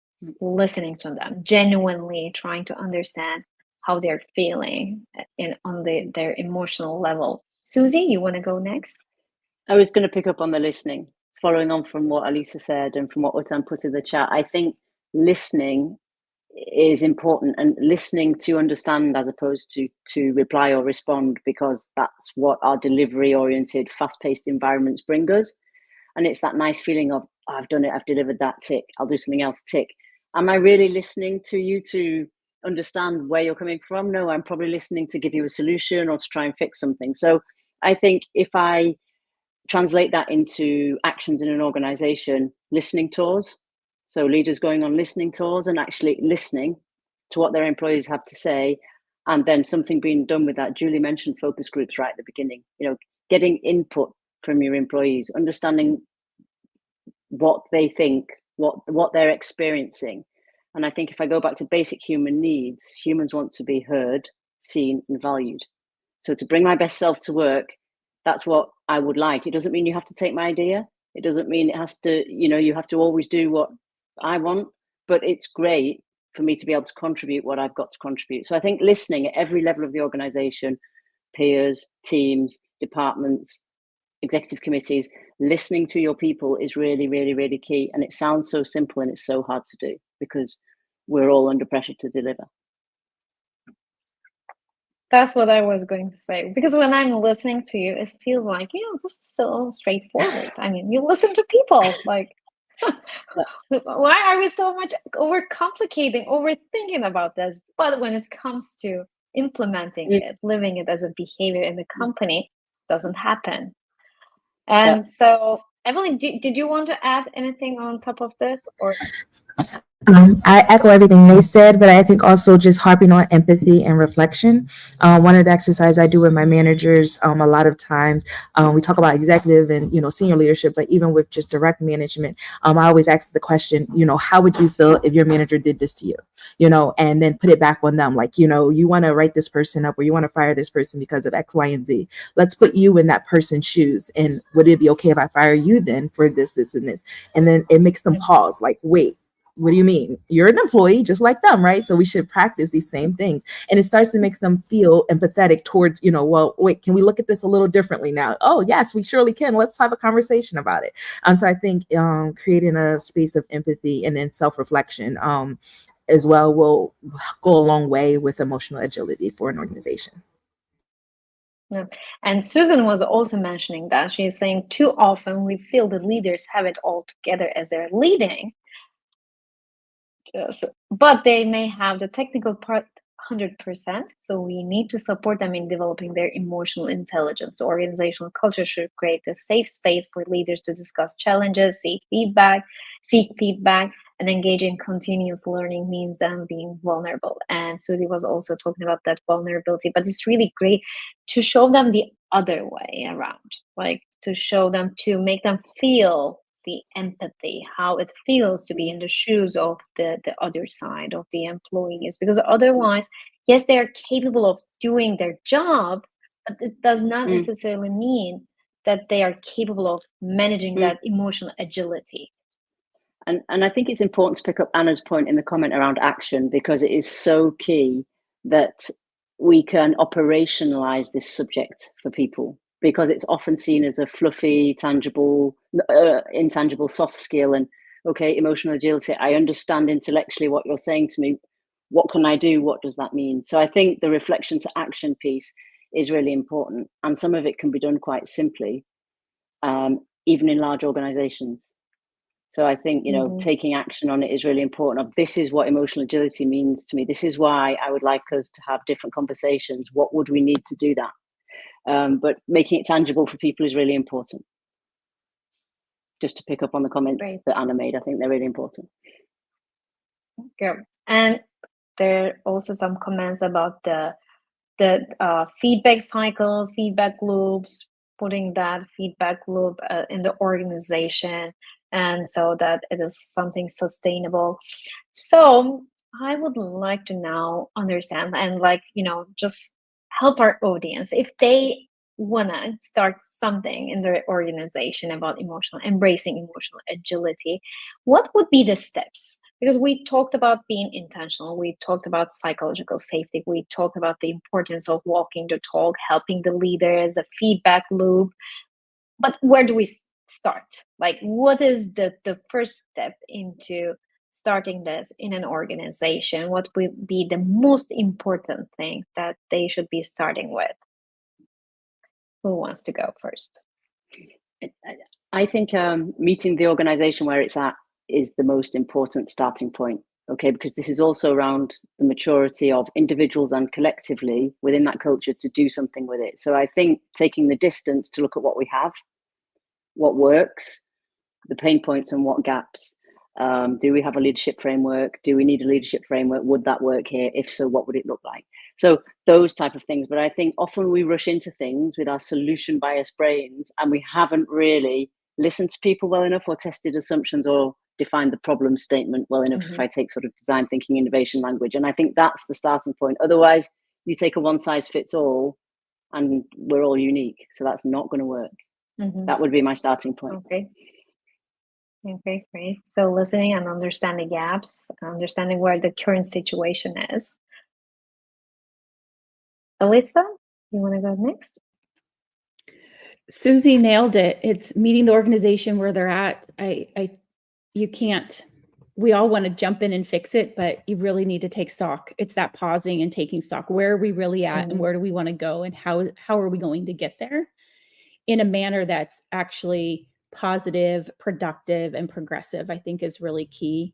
listening to them, genuinely trying to understand how they're feeling on their emotional level. Susie, you want to go next? I was going to pick up on the listening, following on from what Alisa said and from what Utan put in the chat. I think listening is important, and listening to understand as opposed to reply or respond, because that's what our delivery oriented, fast paced environments bring us. And it's that nice feeling of, oh, I've done it, I've delivered that, tick, I'll do something else, tick. Am I really listening to you to understand where you're coming from? No, I'm probably listening to give you a solution or to try and fix something. So I think if I translate that into actions in an organization, listening tours. So leaders going on listening tours and actually listening to what their employees have to say, and then something being done with that. Julie mentioned focus groups right at the beginning, getting input from your employees, understanding what they think, what they're experiencing. And I think if I go back to basic human needs, humans want to be heard, seen, and valued. So to bring my best self to work, that's what I would like. It doesn't mean you have to take my idea. It doesn't mean it has to, you have to always do what I want, but it's great for me to be able to contribute what I've got to contribute. So I think listening at every level of the organization, peers, teams, departments, executive committees, listening to your people is really, really, really key. And it sounds so simple and it's so hard to do because we're all under pressure to deliver. That's what I was going to say, because when I'm listening to you, it feels like, this is so straightforward. I mean, you listen to people, like, why are we so much overcomplicating, overthinking about this? But when it comes to implementing it, living it as a behavior in the company, it doesn't happen. And so, Evelyn, did you want to add anything on top of this, or? I echo everything they said, but I think also just harping on empathy and reflection. One of the exercises I do with my managers, a lot of times, we talk about executive and, senior leadership, but even with just direct management, I always ask the question, how would you feel if your manager did this to you, and then put it back on them. Like, you want to write this person up or you want to fire this person because of X, Y, and Z. Let's put you in that person's shoes. And would it be okay if I fire you then for this, this, and this? And then it makes them pause, like, wait. What do you mean? You're an employee just like them, right? So we should practice these same things. And it starts to make them feel empathetic towards, well, wait, can we look at this a little differently now? Oh, yes, we surely can. Let's have a conversation about it. And so I think creating a space of empathy and then self-reflection as well will go a long way with emotional agility for an organization. Yeah. And Susan was also mentioning that. She's saying too often we feel the leaders have it all together as they're leading. But they may have the technical part 100%. So we need to support them in developing their emotional intelligence. The organizational culture should create a safe space for leaders to discuss challenges, seek feedback, and engage in continuous learning means them being vulnerable. And Susie was also talking about that vulnerability, but it's really great to show them the other way around, like to show them, to make them feel the empathy, how it feels to be in the shoes of the other side of the employees. Because otherwise, yes, they are capable of doing their job, but it does not necessarily mean that they are capable of managing that emotional agility. And I think it's important to pick up Anna's point in the comment around action, because it is so key that we can operationalize this subject for people, because it's often seen as a fluffy, tangible, intangible soft skill. And okay, emotional agility, I understand intellectually what you're saying to me. What can I do? What does that mean? So I think the reflection to action piece is really important. And some of it can be done quite simply, even in large organizations. So I think, taking action on it is really important. This is what emotional agility means to me. This is why I would like us to have different conversations. What would we need to do that? But making it tangible for people is really important. Just to pick up on the comments that Anna made, I think they're really important. Yeah. And there are also some comments about the feedback cycles, feedback loops, putting that feedback loop in the organization, and so that it is something sustainable. So I would like to now understand and just help our audience if they want to start something in their organization about embracing emotional agility. What would be the steps? Because we talked about being intentional, we talked about psychological safety, we talked about the importance of walking the talk, helping the leaders, a feedback loop. But where do we start? Like, what is the first step into starting this in an organization? What would be the most important thing that they should be starting with? Who wants to go first? I think meeting the organization where it's at is the most important starting point, okay? Because this is also around the maturity of individuals and collectively within that culture to do something with it. So I think taking the distance to look at what we have, what works, the pain points and what gaps. Do we have a leadership framework? Do we need a leadership framework? Would that work here? If so, what would it look like? So those type of things. But I think often we rush into things with our solution biased brains, and we haven't really listened to people well enough, or tested assumptions, or defined the problem statement well enough. If I take sort of design thinking, innovation language. And I think that's the starting point. Otherwise, you take a one size fits all and we're all unique. So that's not going to work. That would be my starting point. Okay, great. So listening and understanding gaps, understanding where the current situation is. Alyssa, you want to go next? Susie nailed it. It's meeting the organization where they're at. You can't, we all want to jump in and fix it, but you really need to take stock. It's that pausing and taking stock. Where are we really at, and where do we want to go, and how are we going to get there in a manner that's actually positive, productive, and progressive, I think is really key.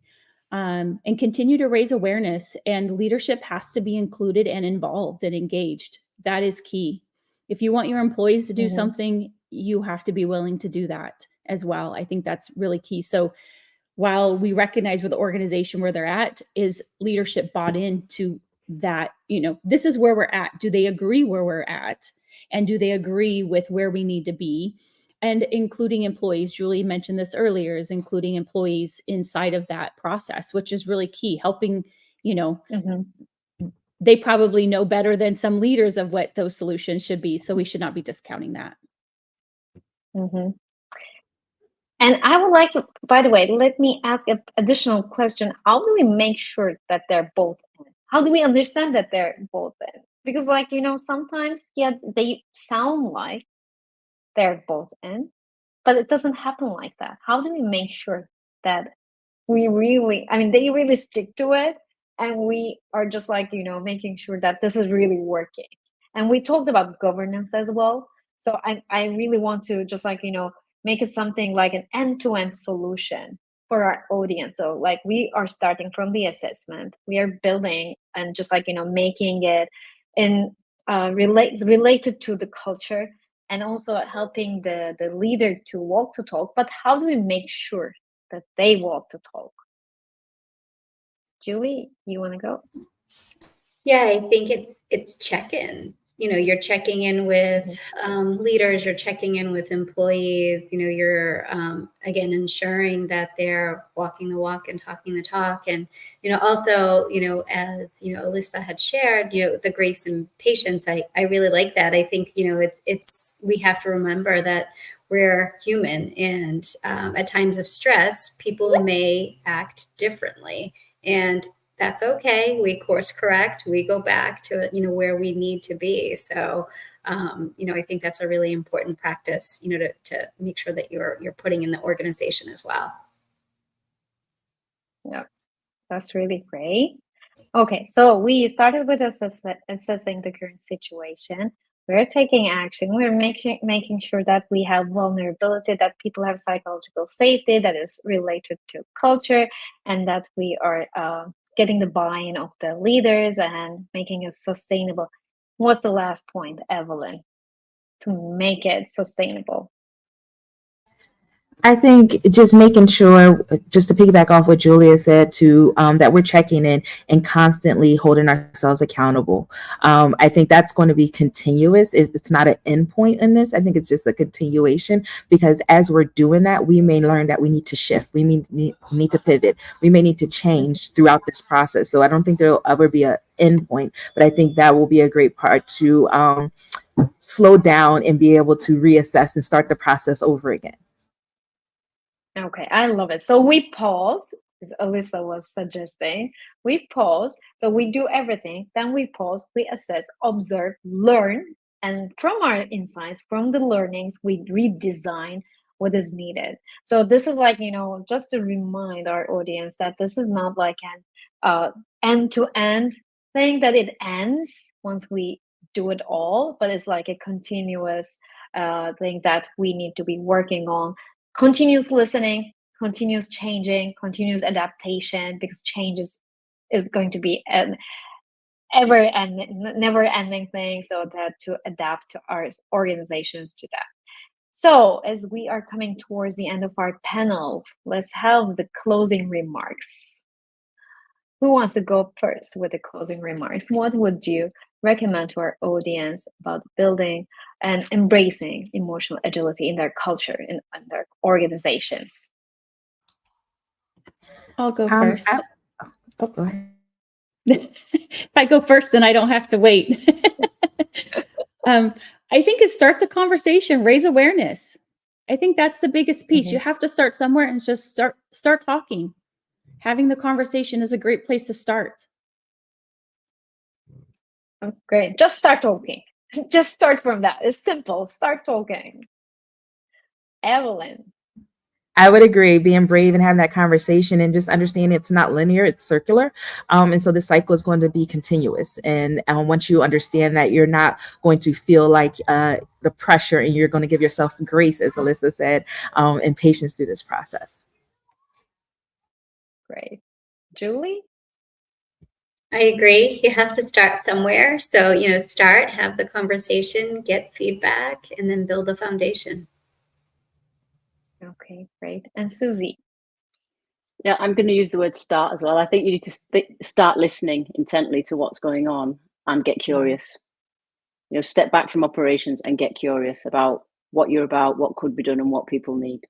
And continue to raise awareness, and leadership has to be included and involved and engaged. That is key. If you want your employees to do something, you have to be willing to do that as well. I think that's really key. So while we recognize where the organization where they're at, is leadership bought into that, this is where we're at. Do they agree where we're at? And do they agree with where we need to be? And including employees, Julie mentioned this earlier, is including employees inside of that process, which is really key. Helping, they probably know better than some leaders of what those solutions should be. So we should not be discounting that. And I would like to, by the way, let me ask an additional question. How do we make sure that they're both in? How do we understand that they're both in? Because sometimes, they sound like they're both in, but it doesn't happen like that. How do we make sure that they really stick to it, and we are just making sure that this is really working? And we talked about governance as well. So I really want to just make it something like an end-to-end solution for our audience. So like we are starting from the assessment, we are building and just like, making it in related to the culture, and also helping the leader to walk the talk. But how do we make sure that they walk the talk? Julie, you want to go? Yeah, I think it's check-ins. You're checking in with leaders, you're checking in with employees, you're again ensuring that they're walking the walk and talking the talk. And also, as Alyssa had shared, the grace and patience, I really like that. I think it's we have to remember that we're human, and at times of stress, people may act differently, and that's okay. We course correct. We go back to where we need to be. So I think that's a really important practice. To make sure that you're putting in the organization as well. Yeah, that's really great. Okay, so we started with assessing the current situation. We're taking action. We're making sure that we have vulnerability, that people have psychological safety that is related to culture, and that we are getting the buy-in of the leaders and making it sustainable. What's the last point, Evelyn, to make it sustainable? I think just making sure, just to piggyback off what Julia said, to that we're checking in and constantly holding ourselves accountable. I think that's going to be continuous. It's not an end point in this. I think it's just a continuation, because as we're doing that, we may learn that we need to shift. We need to pivot. We may need to change throughout this process. So I don't think there'll ever be an end point, but I think that will be a great part to slow down and be able to reassess and start the process over again. Okay, I love it. So we pause, as Alyssa was suggesting. We pause. So we do everything. Then we pause, we assess, observe, learn. And from our insights, from the learnings, we redesign what is needed. So this is like, just to remind our audience that this is not like an end-to-end thing, that it ends once we do it all, but it's like a continuous thing that we need to be working on. Continuous listening, continuous changing, continuous adaptation, because change is going to be an never ending thing, so that to adapt to our organizations to that. So as we are coming towards the end of our panel, let's have the closing remarks. Who wants to go first with the closing remarks? What would you recommend to our audience about building and embracing emotional agility in their culture, in their organizations? I'll go first. Go ahead. If I go first, then I don't have to wait. I think it's start the conversation, raise awareness. I think that's the biggest piece. You have to start somewhere and just start talking. Having the conversation is a great place to start. Oh, great. Just start talking. Just start from that. It's simple. Start talking. Evelyn. I would agree, being brave and having that conversation, and just understanding it's not linear, it's circular. And so the cycle is going to be continuous. And once you understand that, you're not going to feel like the pressure, and you're going to give yourself grace, as Alyssa said, and patience through this process. Great. Julie? I agree. You have to start somewhere. So, have the conversation, get feedback, and then build a foundation. Okay, great. And Susie? Yeah, I'm going to use the word start as well. I think you need to start listening intently to what's going on and get curious. Step back from operations and get curious about what you're about, what could be done, and what people need.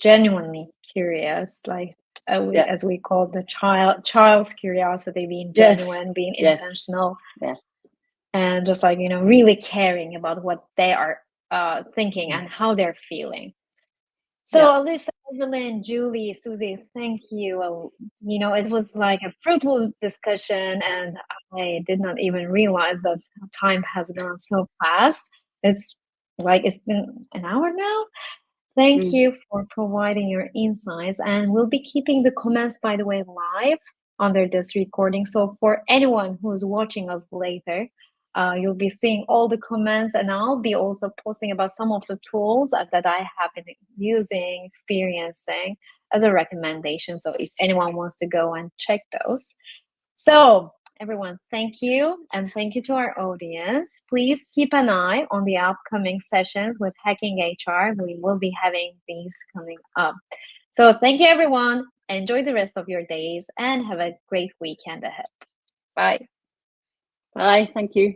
Genuinely curious, like as we call the child's curiosity, being genuine, being intentional, and just like really caring about what they are thinking and how they're feeling. So Alyssa, Evelyn, Julie, Susie, thank you. It was like a fruitful discussion, and I did not even realize that time has gone so fast. It's been an hour now. Thank you for providing your insights, and we'll be keeping the comments, by the way, live under this recording. So for anyone who's watching us later, You'll be seeing all the comments, and I'll be also posting about some of the tools that I have been using, experiencing as a recommendation. So if anyone wants to go and check those. So everyone, thank you. And thank you to our audience. Please keep an eye on the upcoming sessions with Hacking HR. We will be having these coming up. So thank you, everyone. Enjoy the rest of your days and have a great weekend ahead. Bye. Bye. Thank you.